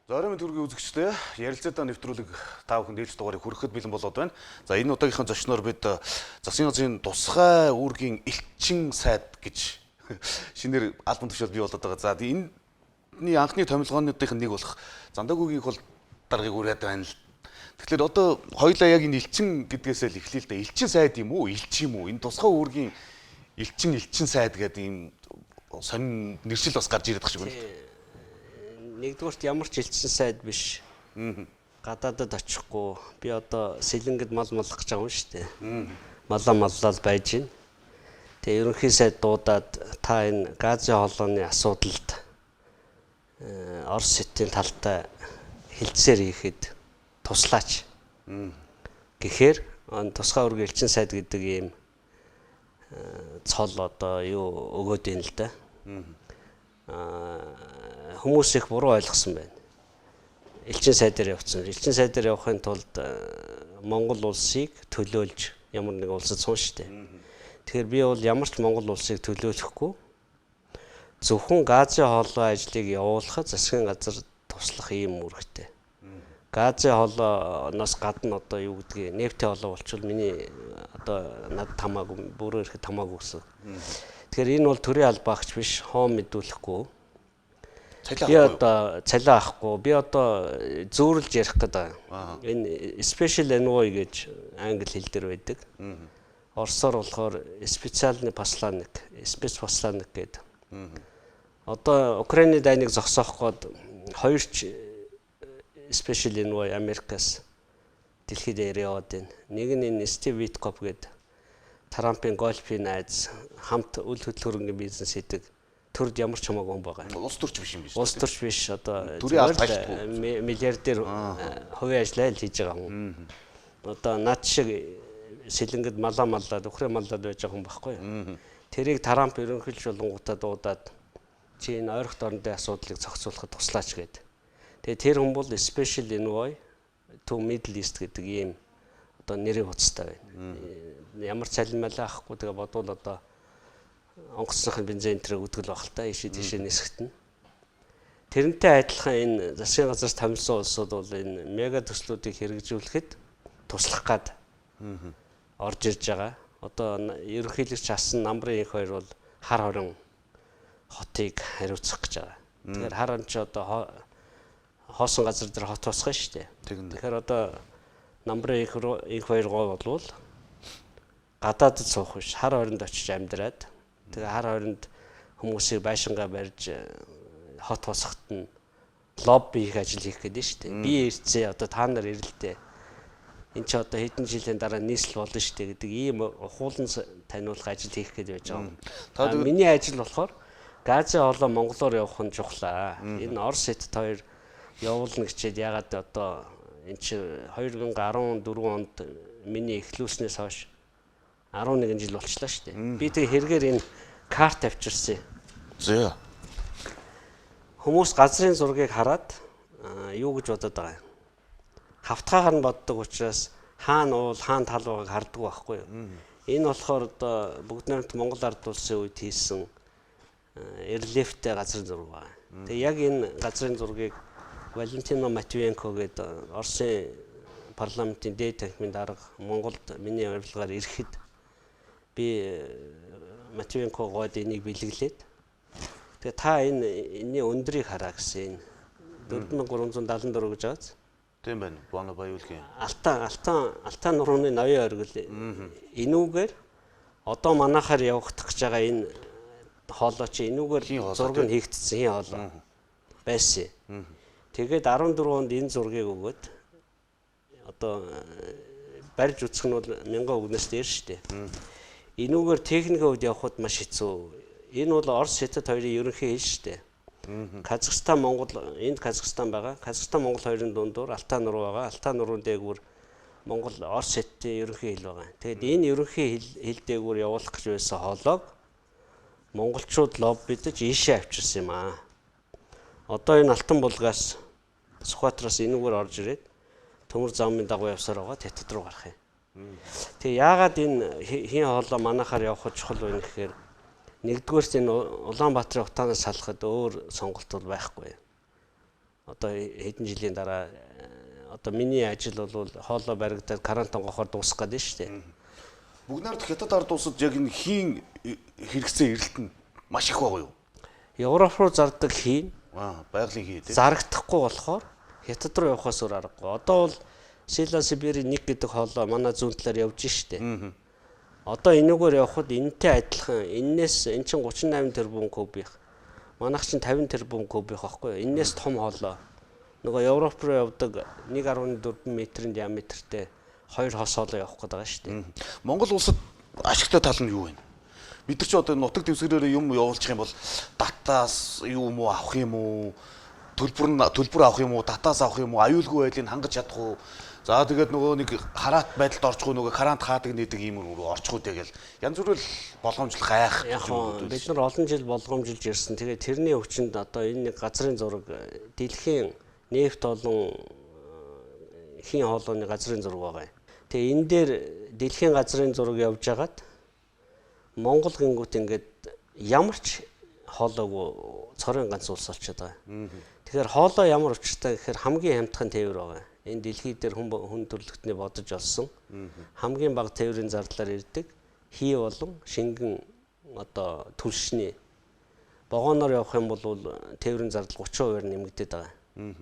Зоримын төргийн үзэгчтэй ярилцлагаа нэвтрүүлэг та бүхэнд ээлж дугаарыг хүрэхэд бэлэн болоод байна. За энэ удаагийнхаа зочноор бид засгийн газрын тусгай үүргийн элчин сайд гэж шинээр альбом төвшөл бий болоод байгаа. За энэний анхны томилгоонуудын нэг болох Зандагүгийн хол даргыг үрээд байна л. Тэгэхээр одоо хоёулаа яг энэ элчин гэдгээсээ л эхлэе л да. Элчин сайд юм уу? Элч юм уу? Энэ тусгай үүргийн элчин сайд гэдэг ийм сонин нэршил бас гарч ирээд байгаа шиг байна. Нэгдүгürt ямар ч элчин сайд биш. Гадаадад очихгүй. Би одоо сэлэнгэд мал маллах гэж байгаа юм шүү дээ. Маллал байж байна. Тэгээ ерөнхий сайд дуудаад та энэ Газын хоолойны асуудалд Орос хотын талтай хилцээр хийхэд туслаач. Гэхээр тусгай үүргийн элчин сайд гэдэг ийм цол одоо юу өгөөд ийн л да. Хүмүүс их буруу ойлгосон байна. Элчин сайдаар явцсан. Элчин сайдаар явахын тулд Монгол улсыг төлөөлж ямар нэг улсад суун штэ. Тэгэхээр би бол ямар ч Монгол улсыг төлөөлөхгүй зөвхөн Газын хоолой ажлыг явуулахад засгийн газар туслах ийм үүрэгтэй. Газын хоолойноос гадна одоо юу гэдгийг нефтийн хоолой болчвол миний одоо над тамаагүй бүрөө ирэхэд тамаагүй гэсэн. Тэгэхээр энэ бол төрийн албаагч биш, хоом мэдүүлэхгүй. Би одоо цалиа авахгүй. Би одоо зөөрлж ярих гэдэг. Энэ special envoy гэж англи хэл дээр байдаг. Оросоор болохоор специальный посланник, спецпосланник гэдэг. Одоо Украины дайныг зогсоох гээд хоёр ч special envoy Америкаас дэлхийд яваад байна. Нэг нь энэ Стив Виткоп гэдэг Трампын гольфийн найз хамт үл хөдлөлтөрөнгийн бизнес хийдэг. Төрд ямар ч хамаагүй хүн байгаа. Улс төрч биш юм биш. Улс төрч биш одоо миллиардер хувийн ажлаа л хийж байгаа хүн. Одоо над шиг сэлэнгэд маллаад өхрөө маллаад байж байгаа хүн байхгүй юу? Тэрийг Трамп ерөнхийлж болонгуудаа дуудаад чи энэ ойрхт орнын асуудлыг зохицуулахад туслаач гэдэг. Тэгээ тэр хүн бол special envoy to Middle East гэдэг ийм одоо нэрийн хуцтай байна. Ямар цалинмалаа авахгүй тэгээ бодвол одоо онгоцсонхын бензин энтрийг үтгэл байх л та ийшээ тийшээ нисгэтнэ. Тэрнтэй адилхан энэ засгийн газраас томилсон улсууд бол энэ мега төслүүдийг хэрэгжүүлэхэд туслах гад орж ирж байгаа. Одоо ерөнхийлөгч асан намрын их хоёр бол хар хорин хотыг хариуцах гэж байгаа. Тэгэхээр хар хорин ч одоо хоосон газар дээр хот тусгах шүү дээ. Тэгэхээр одоо намрын их хоёр гоо болвол гадаадд суух биш, хар хоринд очиж амьдраад тэгээ хар хоринд хүмүүсийг байшингаа барьж хот тусахт нь лобби их ажил хийх гэдэг шүү дээ. Би ирцээ одоо та нар ирэлтээ. Энд чи одоо хэдэн жилийн дараа нийслэл болно шүү дээ гэдэг ийм ухуулан таниулах ажил хийх гэдэг байж байгаа. Миний ажил болохоор Газын хоолой Монголоор явах нь чухлаа. Энэ Орос хятад хоёр явуулна гэчихэд ягаад одоо эн чи 2014 онд миний эхлүүлснээс хойш 11 жил болчлаа шүү дээ. Би тэг хэрэгээр энэ карт авчирсан. Зөө. Хүмүүс газрын зургийг хараад юу гэж бодоод байгаа юм. Хавтгаагаар нь боддог учраас хаана уул, хаана тал байгааг харддаг байхгүй юу. Энэ болохоор одоо бүгд найрамд Монгол ард улсын үед хийсэн релефтэй газрын зураг байна. Тэгээ яг энэ газрын зургийг Валентино Матвиенко гэдэг Оросын парламентын дээд танхимын дарга Монголд миний урилгаар ирэхэд би Матвиенко гоод энийг бэлэглээд тэгээ та энэний өндрийг хараа гэсэн 4374 гэж байгаа. Тийм байна. Боно Баяулгийн. Алтан нурууны ноён оргил. Энүүгээр одоо манахаар явагдах гэж байгаа энэ хоолой чи энүүгээр зураг нь хийгдсэн хин хоолой байсан. Тэгээд 14 онд энэ зургийг өгөөд одоо барьж үсэх нь бол 1000 үгнээс дээр шүү дээ. Энүүгээр техникийн үед явхад маш хэцүү. Энэ бол Орос хятад хоёрын ерөнхий хэл шүү дээ. Казахстан Монгол энд Казахстан байгаа. Казахстан Монгол хоёрын дундуур Алтан нуруу байгаа. Алтан нуруун дээгүүр Монгол Орос хятадын ерөнхий хэл байгаа. Тэгээд энэ ерөнхий хэл дээгүүр явуулах гэж байсан хоолойг монголчууд лоббидж ийшээ авчирсан юм аа. Одоо энэ Алтан булгаас Сүхбаатараас энүүгээр орж ирээд төмөр замын дагуу явсаар байгаа хятад руу гарах юм. Тэгээ яагаад энэ хин хоолой манахаар явах чухал вэ гэхээр нэгдүгээрт энэ Улаанбаатарын утаанаас салахад өөр сонголт бол байхгүй. одоо хэдэн жилийн дараа одоо миний ажил бол хоолой баригдаад карантин гохоор дуусах гэдэг шүү дээ. Бүгд найрамд хятад ард улсад яг энэ хийн хэрэгцээ эрэлт нь маш их байгаа юу? Европ руу зардаг хийн байгалийн хий тийм. зарагдахгүй болохоор хятад руу явахаас өөр аргагүй. Одоо бол Сибирийн 1 гэдэг хоолой манай зүүн талаар явж штэ. Одоо энүүгээр явхад энэтэй адилхан энээс эн чинь 38 тэрбум кубик. Манайх чинь 50 тэрбум кубик байхгүй юу? Энээс том хоолой. Нөгөө Европ руу явдаг 1.4 метрийн диаметртэй 2 хос хоолой явах гэдэг байгаа штэ. Монгол улсад ашигтай тал нь юу вэ? Бид нар ч одоо нутаг дэвсгэрээр юм явуулчих юм бол датаас юу юм уу авах юм уу? Төлбөр авах юм уу? Датаас авах юм уу? Аюулгүй байдлыг хангаж чадах уу? За тэгээд нөгөө нэг хараат байдалд орчихгүй нөгөө карант хаадаг нэдэг юм рүү орчихгүй тэгэл янз бүрэл болгоомжлох гайх. Яг бид нар олон жил болгоомжилж ирсэн. Тэгээд тэрний өвчнөд одоо энэ газрын зураг дэлхийн нефт олон хийн хоолойны газрын зураг байгаа юм. Тэгээ энэ дээр дэлхийн газрын зураг явж хагаад Монгол гингүүт ингээд ямар ч хоолойгүй цорын ганц улс болчиход байгаа. Тэгэхээр хоолой ямар учиртай гэхээр хамгийн хямдхан тээвэр байгаа. Энэ дэлхий дээр хүн төрлөختний бодож олсон хамгийн бага тээврийн зардлаар ирдэг хий болон шингэн одоо түлшний вагоноор явах юм бол тээврийн зардал 30% нэмэгдээд байгаа.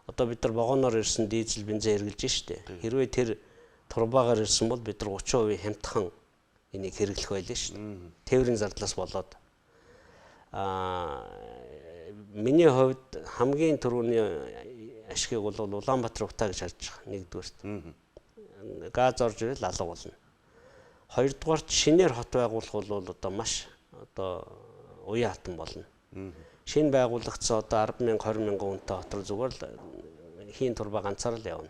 Одоо бид нар вагоноор ирсэн дизель бензин хэрэглэж штэ. Хэрвээ тэр турбагаар ирсэн бол бид нар 30% хямдхан энийг хэрэглэх байлаа штэ. Тээврийн зардлаас болоод миний хувьд хамгийн түрүүний ашигыг бол Улаанбаатар утаа гэж харж байгаа нэгдүгээрт. Газ орж ирэл алга болно. Хоёрдугаарт шинээр хот байгуулах бол одоо маш одоо уян хатан болно. Шинэ байгуулагдсан одоо 10,000 20,000 хүнтэй хот руу зүгээр л хийн турба ганцаар л явна.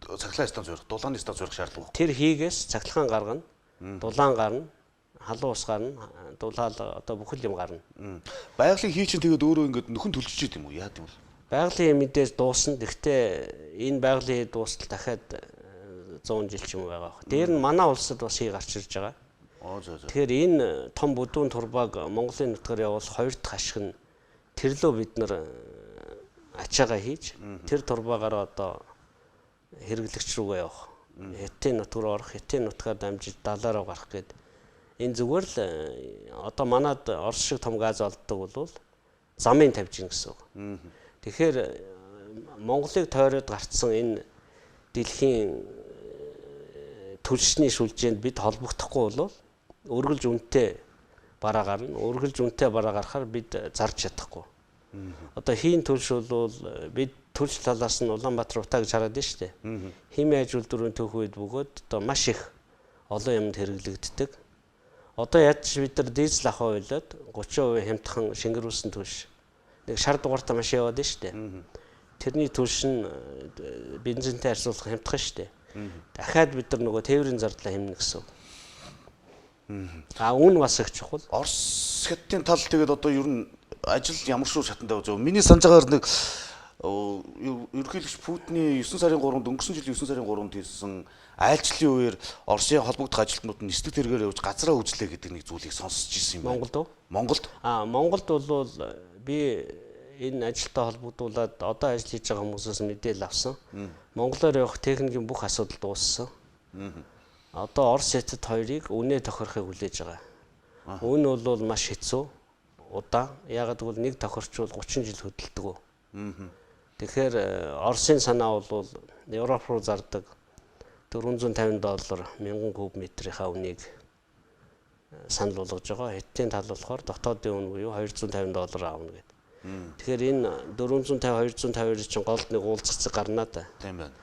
Цахилгаан станц зурх, дулааны станц зурх шаардлагагүй. Тэр хийгээс цахилгаан гаргана, дулаан гарна, халуун ус гарна, дулаал одоо бүхэл юм гарна. Байгалийн хий чинь тэгээд өөрөө ингээд нөхөн төлчихөж идэм үү? Яа гэм бэ? Байгалийн мэдээж дуусна. Гэхдээ энэ байгалийн дуустал дахиад 100 жил ч юм байгаа. Дээр нь манай улсад бас хий гарч ирж байгаа. Тэгэхээр энэ том бүдүүн турбаг Монголын нутгаар явуулах хоёр дахь ашиг нь тэрлөө бид нар ачаагаа хийж тэр турбагаар одоо хэрэглэгч рүүгээ явах. Хятадын нутгаар орох, хятадын нутгаар дамжиж далаараа гарах гээд энэ зүгээр л одоо манад Орос шиг том газ олддог бол замын тавьж гин гэсэн үг. Тэгэхээр Монголыг тойроод гарцсан энэ дэлхийн түлшний шүлжээнд бид холбогдохгүй бол өргөлж үнэтэй бараа гарна. Өргөлж үнэтэй бараа гарахаар бид зарж чадахгүй. Одоо хийн түлш бол бид түлш талаас нь Улаанбаатар утаа гэж хараад байна шүү дээ. Химийн ажилтнуудын төв үед бөгөөд одоо маш их олон юмд хэрэглэгддэг. Одоо яаж бид нар дизель авах ойлоод 30% хямдхан шингэрүүлсэн түлш нэг шар дугаартай маш яваад байна шүү дээ. Тэрний түлш нь бензинтэй харьцуулах хямдхан шүү дээ. Дахиад бид нар нөгөө тээврийн зардлаа хэмнэ гэсэн. Үн бас их чухал. Орос хятадын тал тэгээд одоо ер нь ажил ямар шүү шатанд байгаа. Миний санаж байгаагаар нэг ерөнхийлөгч Путиний 9 сарын 3-нд өнгөрсөн жилийн 9 сарын 3-нд хийсэн айлчлалын үеэр Оросын холбогдох ажилтнууд нь нислэг тэргээр явж газраа үзлээ гэдэг нэг зүйлийг сонсч ирсэн юм байна. Монголд уу? Монголд? Монголд бол би энэ ажилтай холбогдуулаад одоо ажил хийж байгаа хүмүүсээс мэдээлэл авсан. Монголоор явах техникийн бүх асуудал дууссан. Одоо Орос хятад хоёрыг үнэ тохирохыг хүлээж байгаа. Үн бол маш хэцүү, удаан. Ягаад гэвэл нэг тохирчвол 30 жил хөдөлдөг. Тэгэхээр Оросын санаа бол Европ руу зардаг $450 1000 куб метрийнхаа үнийг санал болгож байгаа. Хятадын тал болохоор дотоодын үн буюу $250 аавна гэдэг. Тэгэхээр энэ 450 250 чинь голд нэг уулзцэг гарнаа та. Тийм байна.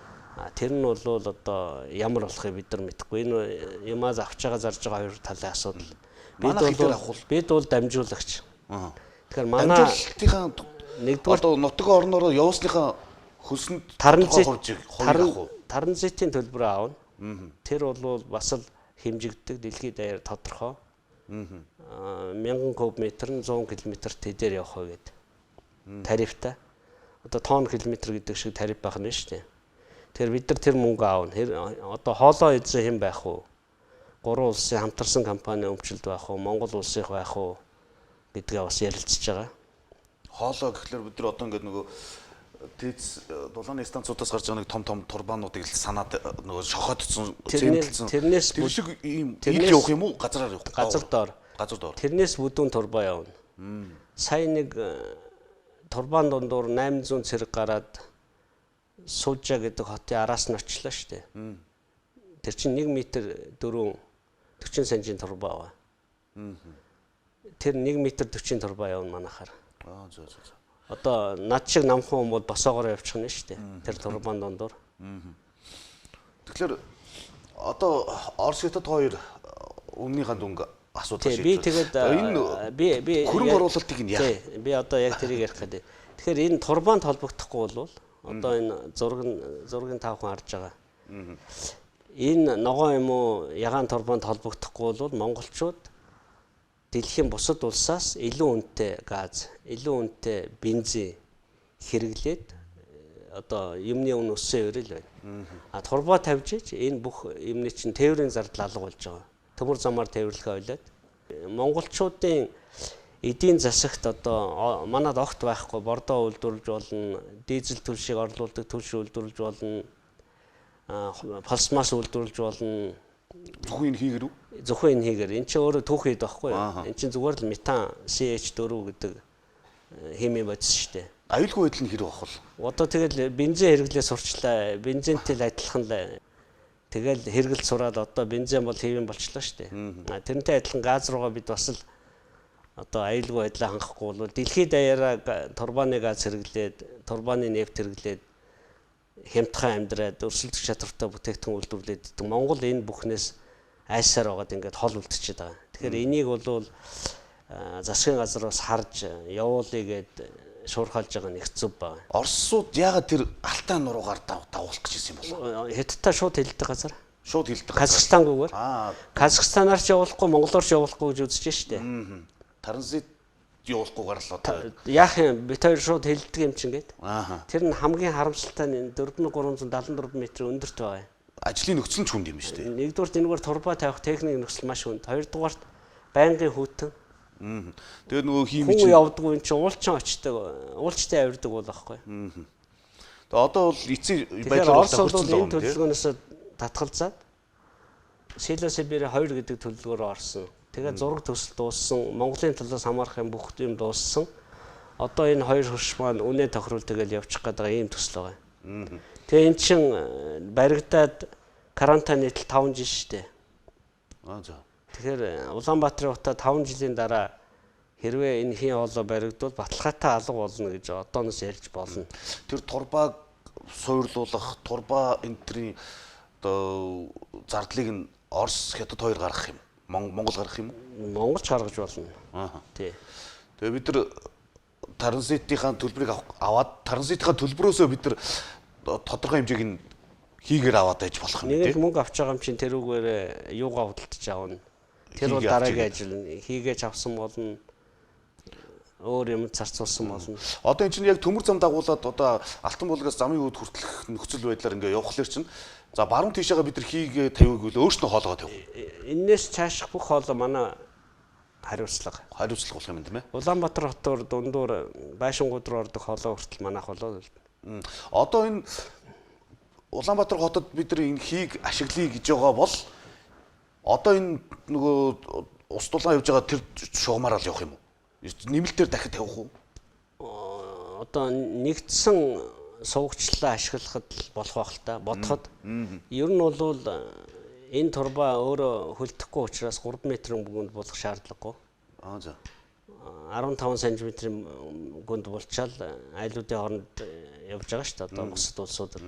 Тэр нь бол одоо ямар болохыг бид нар мэдэхгүй. Энэ юмаа авч байгаа зарж байгаа хоёр талын асуудал. Бид бол дамжуулагч. Тэгэхээр манай нэгдүгээр одоо нутгийн орноор явуулсныхаа хөлсөнд таранзитийн төлбөр аавна. Тэр бол бас л хэмжигддэг дэлхийд даяар тодорхой. 1000 куб метр нь 100 км тэдээр явах гэдэг. Тарифтай. Одоо тонн километр гэдэг шиг тариф байх нь шүү дээ. Тэгэхээр бид нар тэр мөнгө аавна. Одоо хоолой эзэн хэн байх вэ? 3 улсын хамтарсан компани өмчлөлт байх уу? Монгол улсынх байх уу? Гэдгээ бас ярилцж байгаа. Хоолоо гэхлээр бид нар одоо ингээд нөгөө тэц дулааны станцуудаас гарч байгаа нэг том турбаануудыг л санаад нөгөө шохоодсон зэмлэлсэн. Тэрнээс тэр шиг ийм ил явах юм уу? Газраар явах. Газар доор. Газар доор. Тэрнээс бүдүүн турбаа явна. Сая нэг турбаан дундуур 800 цэрэг гараад Сужа гэдэг хотын араас нь очлоо шүү дээ. Тэр чинь 1 м 4 40 см турбаа байгаа. Тэр 1 м 40 турбаа явна манайхаар. За. Одоо над шиг намхан хүн бол босоогоор явчих нь шүү дээ. Тэр турбаан дундуур. Тэгэхээр одоо Орос хятад хоёр өмнөнийхөө дүнг асуудал шийдсэн. Би тэгээд би хөрөнгө оруулалтыг нь яах? Би одоо яг тэрийг ярих гэдэг. Тэгэхээр энэ турбаанд холбогдохгүй бол одоо энэ зургийн тав хүн харж байгаа. Энэ ногоон юм уу ягаан турбаанд холбогдохгүй бол монголчууд дэлхийн бусад улсаас илүү үнэтэй газ, илүү үнэтэй бензин хэрэглээд одоо юмны үн өссөн өрөл байна. А турбаа тавьж ич энэ бүх юмны чинь тээврийн зардал алга болж байгаа. Төмөр замаар тээвэрлэхээ ойлоод монголчуудын эдийн засагт одоо манад огт байхгүй бордоо үйлдвэрлэж болно, дизель төлшийг орлуулдаг төлш үйлдвэрлэж болно, пластмас үйлдвэрлэж болно. Зөвхөн энэ хийгэр үү? Зөвхөн энэ хийгэр. Энд чинь өөрөө түүх хийд байхгүй юу? Энд чинь зүгээр л метан CH4 гэдэг хими бодис шүү дээ. Аюулгүй байдал нь хэрэг авах вэ? Одоо тэгэл бензин хэрэглээ сурчлаа. Бензинтэй л адилхан л тэгэл хэрэгэл сураад одоо бензин бол хэвэн болчлоо шүү дээ. Тэрнтэй адилхан газ руугаа бид бас л одоо аюулгүй байдлаа хангахгүй бол дэлхийд даяараа турбааны газ хэрэглээд, турбааны нефт хэрэглээд хямдхан амьдраад өрсөлдөх чадвартай бүтээгдэхүүн үйлдвэрлэдэг. Монгол энэ бүхнээс айсаар байгаад ингээд хол үлдчихэд байгаа. Тэгэхээр энийг бол засгийн газраас харж явуулъя гэд шуурхалж байгаа нь их зүв байна. Оросууд яагаад тэр алтай нуруугаар дагуулах гэж ирсэн юм бол? Хятадтай шууд хэлдэг газар. Шууд хэлдэг. Казахстангүйгээр. Казахстанаар ч явуулахгүй, монголоор ч явуулахгүй гэж үзэж штэ. Транзит явуулахгүйгээр л одоо яах юм бит хоёр шууд хэлдэг юм чинь гээд. Тэр нь хамгийн харамсалтай нь 4374 м өндөрт байгаа юм. Ажлын нөхцөл нь ч хүнд юм шүү дээ. Нэгдүгээрт энэгээр турбаа тавих техник нөхцөл маш хүнд. Хоёрдугаарт байнгын хүйтэн. Тэгээд нөгөө хиймж хүн явдаггүй эн чинь уулчин очдог, уулчтай авирдаг бол аахгүй. Тэгээд одоо бол эцсийн байдлаар тохирсон энэ төлөвлөгөөнөөс татгалзаад Силосибир 2 гэдэг төлөвлөгөөрөө орсон. Тэгээд зураг төсөл дууссан, Монголын талаас хамаарах юм бүх юм дууссан. Одоо энэ хоёр хөрш маань үнэ тохирол тэгэл явчих гэдэг ийм төсөл байгаа. Тэгээ эн чин баригдаад карантин нийтэл 5 жил штэ. За. Тэгэхээр Улаанбаатарын утаа 5 жилийн дараа хэрвээ энэ хийн хоолой баригдвал баталгаатай алга болно гэж одооноос ярьж болно. Тэр турбааг суурлуулах, турбаа энтрийн одоо зардлыг нь Орос хятад хоёр гаргах юм. Монгол гаргах юм уу? Монголч гаргаж болно. Тий. Тэгээ бид нар транзитынхаа төлбөрийг аваад транзитынхаа төлбөрөөсөө бид нар тодорхой хэмжээг нь хийгээр аваад байж болох юм тий. Нэг мөнгө авч байгаа юм чинь тэрүүгээр юугаа худалдаж аавна. Тэр бол дараагийн ажил хийгээж авсан болно. Өөр юм зарцуулсан болно. Одоо энэ чинь яг төмөр зам дагуулад одоо Алтан булгаас замын үүд хүртэлх нөхцөл байдлаар ингээ явхлаар чинь за баруун тийшээгээ бид нар хийгээ тавиаг үл өөрснөө хоолоо тавих. Энээс цааших бүх хоолой манай хариуцлага болох юм тийм ээ. Улаанбаатар хотоор дундуур байшингууд руу ордог хоолой хүртэл манайх болоо. Одоо энэ Улаанбаатар хотод бид нар энэ хийг ашиглая гэж байгаа бол одоо энэ нөгөө ус дулаан явж байгаа тэр шугамаар л явах юм уу? Нэмэлтээр дахид тавих уу? Одоо нэгдсэн суугчлалаа ашиглахад болох байх л та бодоход ер нь бол энэ турбаа өөрөө хөлдөхгүй учраас 3 м-ийн гүнд болох шаардлагагүй. За. 15 см-ийн гүнд болчаал айлуудын хооронд явж байгаа шүү дээ одоо бусад улсуудад.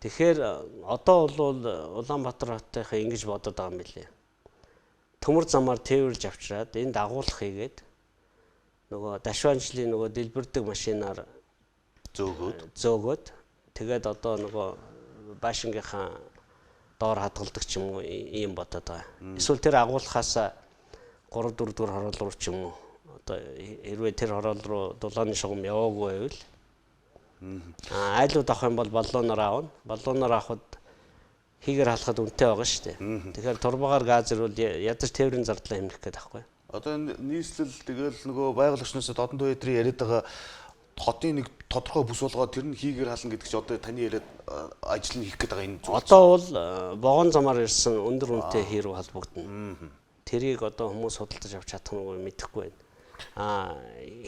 Тэгэхээр одоо бол Улаанбаатар хотынхаа ингэж бодоод байгаа юм билээ. Төмөр замаар тээвэрлж авчираад энэ дагуулах хийгээд нөгөө дашванжлын нөгөө дэлбэрдэг машинаар зөөгөөд тэгээд одоо нөгөө баашингийнхаа доор хадгалдаг ч юм уу ийм бодоод байгаа. Эсвэл тэр агуулхаас 3-4 дугаар хороол руу ч юм уу одоо хэрвээ тэр хороол руу дулааны шугам яваагүй байвал айлууд авах юм бол баллоноор аавна. Баллоноор авахд хийгээр халахад үнэтэй байгаа шүү дээ. Тэгэхээр турбагаар газ ирвэл ядаж тээврийн зардлаа хэмнэх гээд байхгүй. Одоо энэ нийслэл тэгэл нөгөө байгаль орчноос додон төвөдрийн яриад байгаа хотын нэг тодорхой бүс болгоод тэр нь хийгээр хална гэдэг чи одоо таны яриад ажил нь хийх гээд байгаа энэ зүйл. Одоо бол вагон замаар ирсэн өндөр үнэтэй хий рүү холбогдно. Тэрийг одоо хүмүүс худалдаж авч чадах нь мэдэхгүй байна.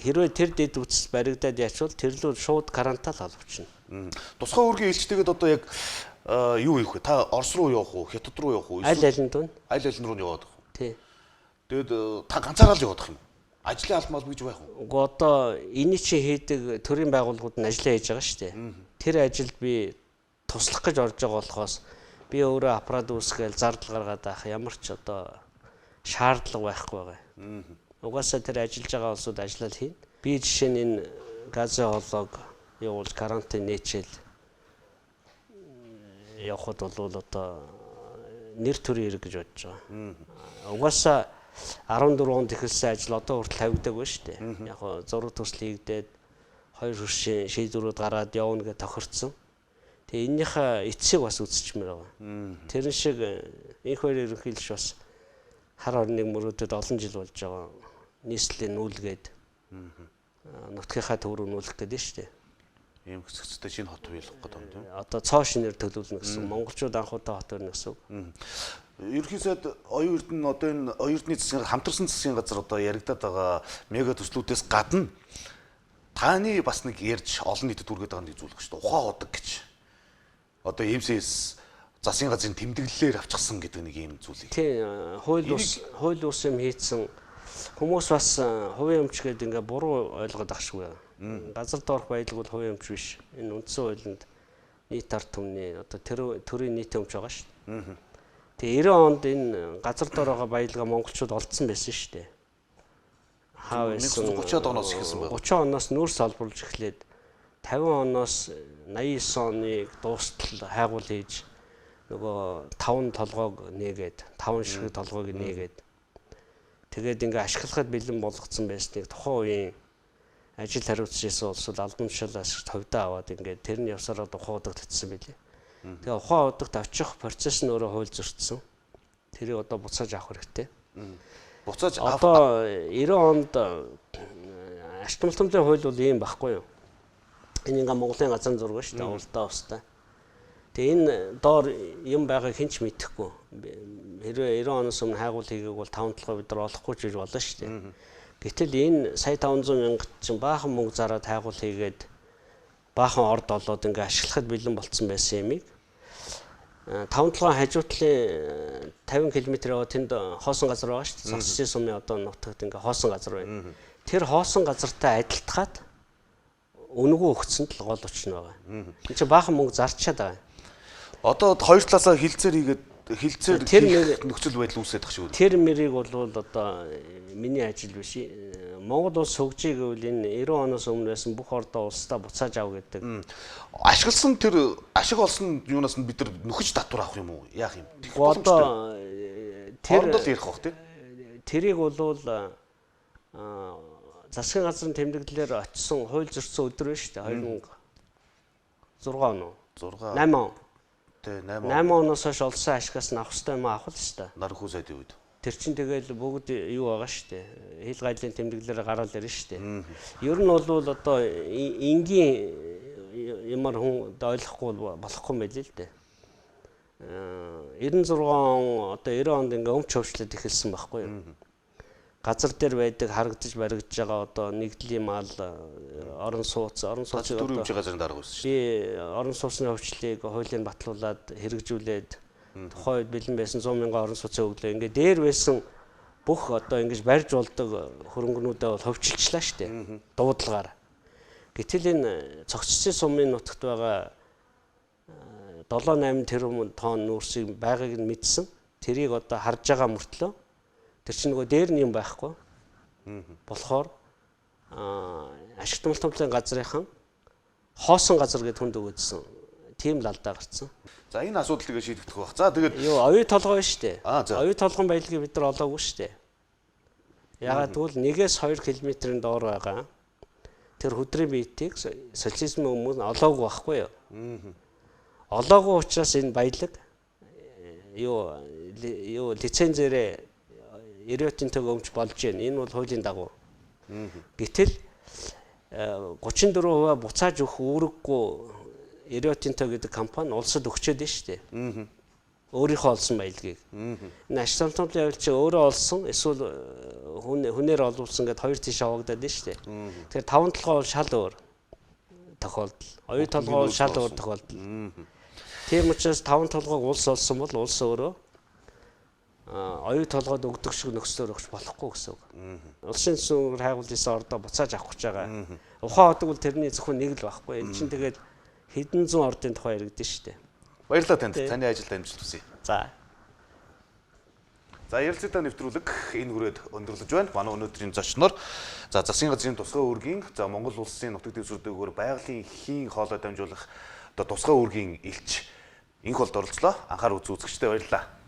Хэрвээ тэр дэд үтс баригдаад ячвал тэр лөө шууд карантал холбогдчихно. Тусгай үүргийн элчтэйгээд одоо яг юу хийх вэ? Та Орос руу явах уу? Хятад руу явах уу? Аль алинд вэ? Аль алин руу яваад байх уу? Тий. Тэгэд та ганцаараа л яваад байх юм. Ажлын алмал гэж байх уу? Уг одоо энийг чи хийдэг төрийн байгууллагууд нь ажиллаа хийж байгаа шүү дээ. Тэр ажилд би туслах гэж орж байгаа болохоос би өөрөө аппарат үүсгээл зардал гаргаад авах ямар ч одоо шаардлага байхгүй байгаа. Угаасаа тэр ажиллаж байгаа улсууд ажиллал хийн. Би жишээ нь энэ газын хоолойг явуулж карантин нээчээл явахд бол одоо нэр төрийн хэрэг гэж бодож байгаа. Угаасаа 14 онд эхэлсэн ажил одоо хүртэл тавигдаг байна шүү дээ. Яг нь зураг төсөл хийгдээд 2 хөршийн шийдвэрүүд гараад явна гэж тохирцсон. Тэгээ энэнийхээ эцсийг бас үзчихмээр байгаа. Тэрэн шиг энх хоёр ерөнхийлөгч бас хар орныг мөрөөдөд олон жил болж байгаа. Нийслэлийн нүүлгээд нутгийнхаа төв рүү нүүлэх гэдэг шүү дээ. Ийм хэсэгцтэй шинэ хот биелэх гэдэг юм тийм. Одоо цоо шинээр төлөвлөнө гэсэн монголчууд анхудаа хот өрнө гэсэн үг. Ерөнхий сайд оюун эрдэнэ одоо энэ оюун эрдний засгийн хамтарсан засгийн газар одоо яригадаад байгаа мега төслүүдээс гадна таны бас нэг ярьж олон нийтэд хүргээд байгаа нэг зүйл гэж байна. Ухаан удаг гэж. Одоо МСС засгийн газрын тэмдэглэлээр авчихсан гэдэг нэг юм зүйлийг. Тий, хууль ус юм хийцэн хүмүүс бас хувийн өмч гэдэг ингээ буруу ойлгоод ах шиг байна. Газар доорх баялаг бол хувийн өмч биш. Энэ үндсэн хуулинд нийт ард түмний одоо төрийн нийтийн өмч байгаа шүү дээ. Тэгээ 90 онд энэ газар доор байгаа баялгаа монголчууд олдсон байсан шүү дээ. Хаа байсан 30-аад оноос ихсэн байна. 30 оноос нүүрс олборлж эхлээд 50 оноос 89 оныг дуустал хайгуул хийж нөгөө 5 толгойг нээгээд 5 ширхэг толгойг нээгээд тэгээд ингээ ашиглахад бэлэн болгоцсон байсныг тухайн үеийн ажил хариуцж исэн улсууд албан тушаалаас товдоо аваад ингээ тэр нь явсараа ухаан удагт татсан байлээ. Тэгээ ухаан удагт очих процесс нь өөрөө хууль зөрчсөн. Тэрийг одоо буцааж авах хэрэгтэй. Буцааж одоо 90 онд ашигт малтмын хууль бол ийм байхгүй юу? Энэ ингээ Монголын газар зураг шүү дээ. Уралдаа устай. Тэгээ энэ доор юм байгааг хэн ч мэдэхгүй. Хэрвээ 90 оноос өмнө хайгуул хийгээг бол 5 толгой бид нар олохгүй ч гэж болно шүү дээ. Гэтэл энэ сая 500 мянга чинь баахан мөнгө зараад хайгуул хийгээд баахан орд олоод ингээ ашиглахад бэлэн болцсон байсан юмыг 5 толгой хажуутлын 50 км яваа тэнд хоосон газар байгаа шүү дээ. Засгийн сумын одоо нутагт ингээ хоосон газар байна. Тэр хоосон газартай адилтгаад өнгөө өгцөнд л гол учир нь байгаа. Энд чинь баахан мөнгө зарчаад байгаа. Одоо хоёр талаасаа хилцээр хийгээд нөхцөл байдал үүсээд тах шиг үү. Тэр мэрийг бол одоо миний ажил биш. Монгол улс хөгжиж гэвэл энэ 90 оноос өмнө байсан бүх ордоо улсдаа буцааж ав гэдэг. Ашигласан тэр ашиг олсон юунаас нь бид нар нөхөж татвар авах юм уу? Яах юм? Одоо тэр л ярих бах тий. Тэрийг бол засгийн газрын тэмдэглэлээр очсон хууль зөрчсөн өдөр байна шүү дээ. 2006 он уу? 8 он. Тэ 8 оноос хойш олсон ашигаас нь авах хэрэгтэй юм авах л шүү дээ. Нар хүү сайдын үед. Тэр чинь тэгэл бүгд юу байгаа шүү дээ. Хил гайлын тэмдэглэлээр гараал ирнэ шүү дээ. Ер нь бол одоо энгийн ямар хүн ойлгохгүй болохгүй юм байл л дээ. 96 он одоо 90 онд ингээ өмч хөвчлөд эхэлсэн байхгүй юу? Газар дээр байдаг харагдаж баригдаж байгаа одоо нэгдлийн мал орон сууцыг одоо газрын дарга байсан шүү. Би орон сууцны хөвчлийг хуулийн батлуулаад хэрэгжүүлээд тухайн үед бэлэн байсан 100 мянган орон сууцын өглөө ингээ дээр байсан бүх одоо ингэж барьж болдог хөрөнгөнүүдээ бол хөвчилчлээ шүү дээ. Дуудлагаар. Гэтэл энэ цогцлын сумын нутагт байгаа 7-8 тэрбум тонн нүүрсийг байгааг нь мэдсэн. Тэрийг одоо харж байгаа мөртлөө тэр чинь нөгөө дээр нь юм байхгүй. Болохоор ашигт малтмын газрынхан хоосон газар гэд хүнд өгөөдсөн. Тийм л алдаа гарцсан. За энэ асуудлыг шийдэгдэх байх. За тэгээд оюу толгой байна шүү дээ. Оюу толгойн баялагийг бид нар олоогүй шүү дээ. Ягаад гэвэл 1-2 км-ийн доор байгаа тэр хөдрийн биетийг социализмын өмнө олоогүй байхгүй юу? Олоогүй учраас энэ баялаг лицензээрээ Эрётийн төг өмч болж байна. Энэ бол хуулийн дагуу. Гэтэл 34% буцааж өгөх үүрэггүй Эрётийн төг гэдэг компани улсад өгчөөд байна шүү дээ. Өөрийнхөө олсон баялагийг. Энэ аш санхүүгийн явдал чи өөрөө олсон эсвэл хүнээр олуулсан гэдээ хоёр тийш авагдаад байна шүү дээ. Тэгэхээр 5 толгой бол шал өөр тохиолдол. Оюу толгой бол шал өөр тохиолдол. Тийм учраас 5 толгойг улс олсон бол улс өөрөө оюу толгойд өгдөг шиг нөхцөлөөр өгч болохгүй гэсэн үг. Улсын засгийн хайгуулсан ордоо буцааж авах гэж байгаа. Ухаан одог бол тэрний зөвхөн нэг л байхгүй. Энэ чинь тэгээд хэдэн зуун ордын тухай яригдэн шүү дээ. Баярлалаа танд. Таны ажилд амжилт хүсье. За. За ярилцлагаа нэвтрүүлэг энэ хүрээд өндөрлөж байна. Манай өнөөдрийн зочноор засгийн газрын тусгай үүргийн Монгол улсын нутаг дэвсгэртэйгээр байгалийн хийн хоолой дамжуулах тусгай үүргийн элч энх болд оролцлоо. Анхаар үзэгчтэй баярлалаа.